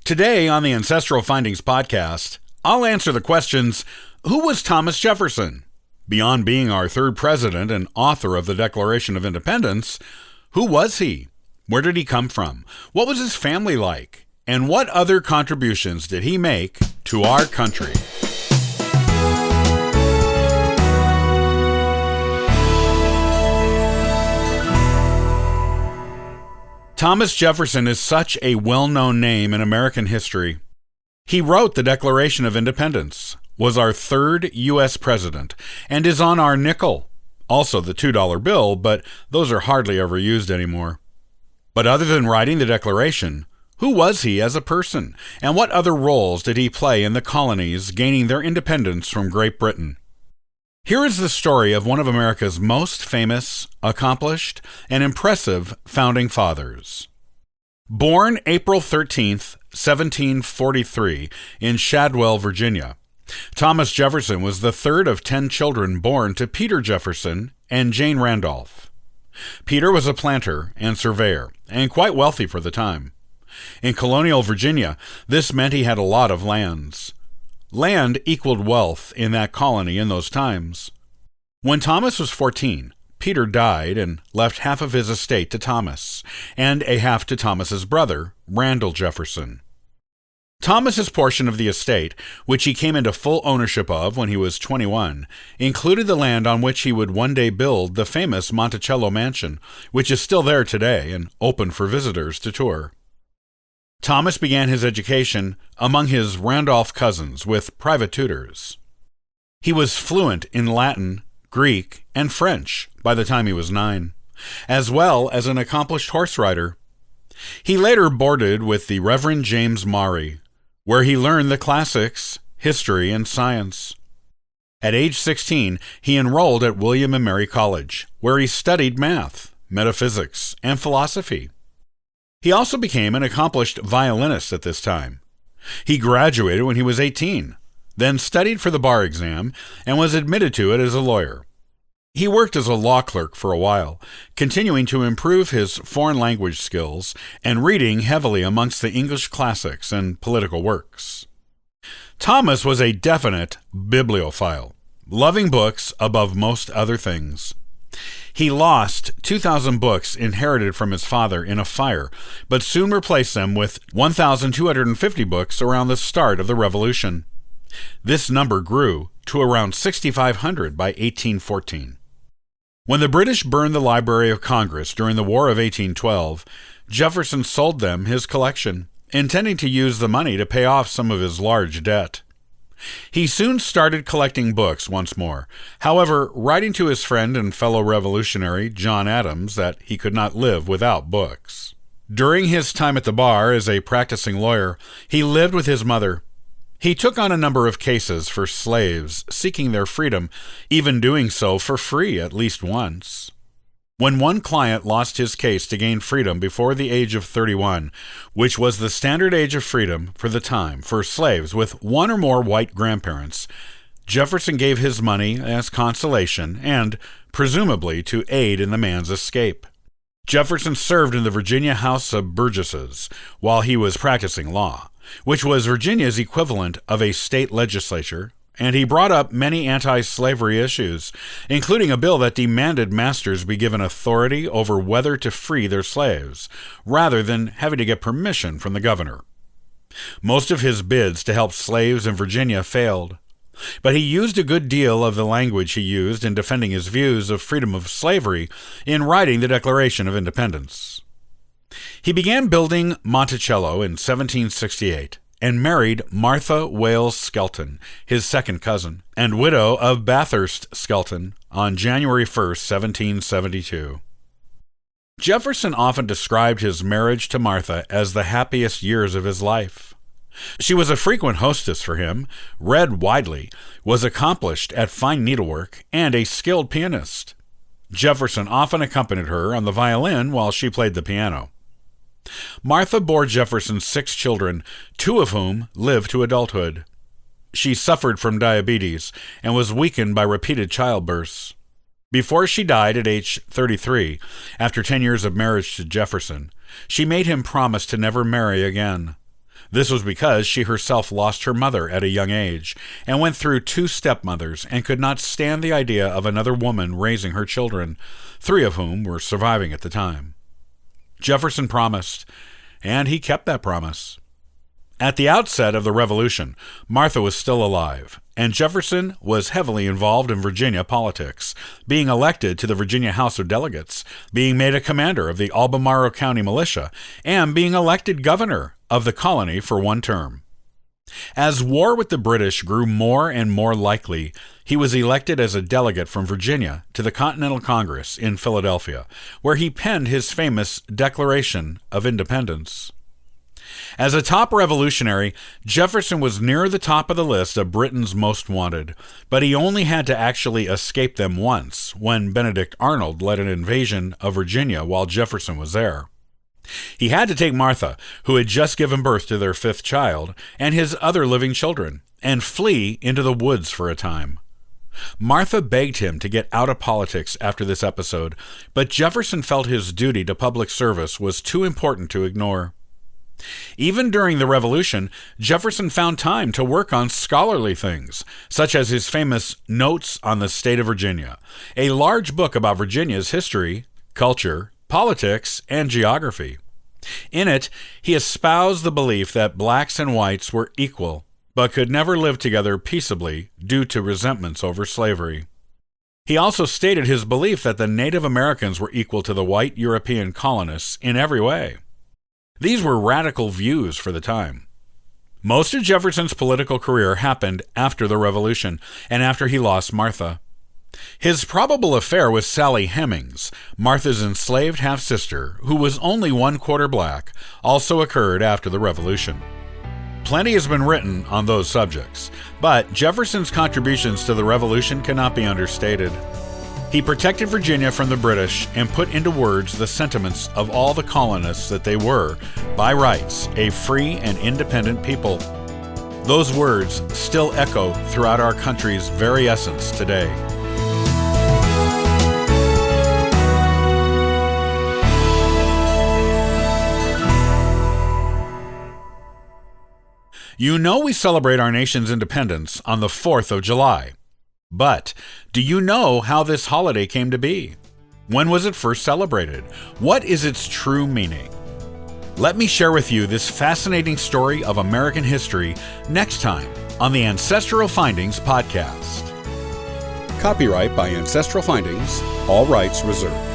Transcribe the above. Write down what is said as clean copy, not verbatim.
Today on the Ancestral Findings Podcast, I'll answer the questions, who was Thomas Jefferson? Beyond being our third president and author of the Declaration of Independence, who was he? Where did he come from? What was his family like? And what other contributions did he make to our country? Thomas Jefferson is such a well-known name in American history. He wrote the Declaration of Independence, was our third U.S. president, and is on our nickel, also the $2 bill, but those are hardly ever used anymore. But other than writing the Declaration, who was he as a person, and what other roles did he play in the colonies gaining their independence from Great Britain? Here is the story of one of America's most famous, accomplished, and impressive founding fathers. Born April 13th, 1743, in Shadwell, Virginia, Thomas Jefferson was the third of 10 children born to Peter Jefferson and Jane Randolph. Peter was a planter and surveyor, and quite wealthy for the time. In colonial Virginia, this meant he had a lot of lands. Land equaled wealth in that colony in those times. When Thomas was 14, Peter died and left half of his estate to Thomas, and a half to Thomas's brother, Randall Jefferson. Thomas's portion of the estate, which he came into full ownership of when he was 21, included the land on which he would one day build the famous Monticello mansion, which is still there today and open for visitors to tour. Thomas began his education among his Randolph cousins with private tutors. He was fluent in Latin, Greek, and French by the time he was 9, as well as an accomplished horse rider. He later boarded with the Reverend James Maury, where he learned the classics, history, and science. At age 16, he enrolled at William and Mary College, where he studied math, metaphysics, and philosophy. He also became an accomplished violinist at this time. He graduated when he was 18, then studied for the bar exam and was admitted to it as a lawyer. He worked as a law clerk for a while, continuing to improve his foreign language skills and reading heavily amongst the English classics and political works. Thomas was a definite bibliophile, loving books above most other things. He lost 2,000 books inherited from his father in a fire, but soon replaced them with 1,250 books around the start of the Revolution. This number grew to around 6,500 by 1814. When the British burned the Library of Congress during the War of 1812, Jefferson sold them his collection, intending to use the money to pay off some of his large debt. He soon started collecting books once more, however, writing to his friend and fellow revolutionary John Adams that he could not live without books. During his time at the bar as a practicing lawyer, he lived with his mother. He took on a number of cases for slaves seeking their freedom, even doing so for free at least once. When one client lost his case to gain freedom before the age of 31, which was the standard age of freedom for the time for slaves with one or more white grandparents, Jefferson gave his money as consolation and, presumably, to aid in the man's escape. Jefferson served in the Virginia House of Burgesses while he was practicing law, which was Virginia's equivalent of a state legislature, and he brought up many anti-slavery issues, including a bill that demanded masters be given authority over whether to free their slaves, rather than having to get permission from the governor. Most of his bids to help slaves in Virginia failed, but he used a good deal of the language he used in defending his views of freedom of slavery in writing the Declaration of Independence. He began building Monticello in 1768, and married Martha Wales Skelton, his second cousin, and widow of Bathurst Skelton, on January 1st, 1772. Jefferson often described his marriage to Martha as the happiest years of his life. She was a frequent hostess for him, read widely, was accomplished at fine needlework, and a skilled pianist. Jefferson often accompanied her on the violin while she played the piano. Martha bore Jefferson 6 children, 2 of whom lived to adulthood. She suffered from diabetes and was weakened by repeated childbirths. Before she died at age 33, after 10 years of marriage to Jefferson, she made him promise to never marry again. This was because she herself lost her mother at a young age and went through 2 stepmothers and could not stand the idea of another woman raising her children, 3 of whom were surviving at the time. Jefferson promised, and he kept that promise. At the outset of the Revolution, Martha was still alive, and Jefferson was heavily involved in Virginia politics, being elected to the Virginia House of Delegates, being made a commander of the Albemarle County Militia, and being elected governor of the colony for 1 term. As war with the British grew more and more likely, he was elected as a delegate from Virginia to the Continental Congress in Philadelphia, where he penned his famous Declaration of Independence. As a top revolutionary, Jefferson was near the top of the list of Britain's most wanted, but he only had to actually escape them once, when Benedict Arnold led an invasion of Virginia while Jefferson was there. He had to take Martha, who had just given birth to their 5th child, and his other living children, and flee into the woods for a time. Martha begged him to get out of politics after this episode, but Jefferson felt his duty to public service was too important to ignore. Even during the Revolution, Jefferson found time to work on scholarly things, such as his famous Notes on the State of Virginia, a large book about Virginia's history, culture, politics, and geography. In it, he espoused the belief that blacks and whites were equal, but could never live together peaceably due to resentments over slavery. He also stated his belief that the Native Americans were equal to the white European colonists in every way. These were radical views for the time. Most of Jefferson's political career happened after the Revolution and after he lost Martha. His probable affair with Sally Hemings, Martha's enslaved half-sister, who was only 1/4 black, also occurred after the Revolution. Plenty has been written on those subjects, but Jefferson's contributions to the Revolution cannot be understated. He protected Virginia from the British and put into words the sentiments of all the colonists that they were, by rights, a free and independent people. Those words still echo throughout our country's very essence today. You know we celebrate our nation's independence on the 4th of July. But do you know how this holiday came to be? When was it first celebrated? What is its true meaning? Let me share with you this fascinating story of American history next time on the Ancestral Findings Podcast. Copyright by Ancestral Findings, all rights reserved.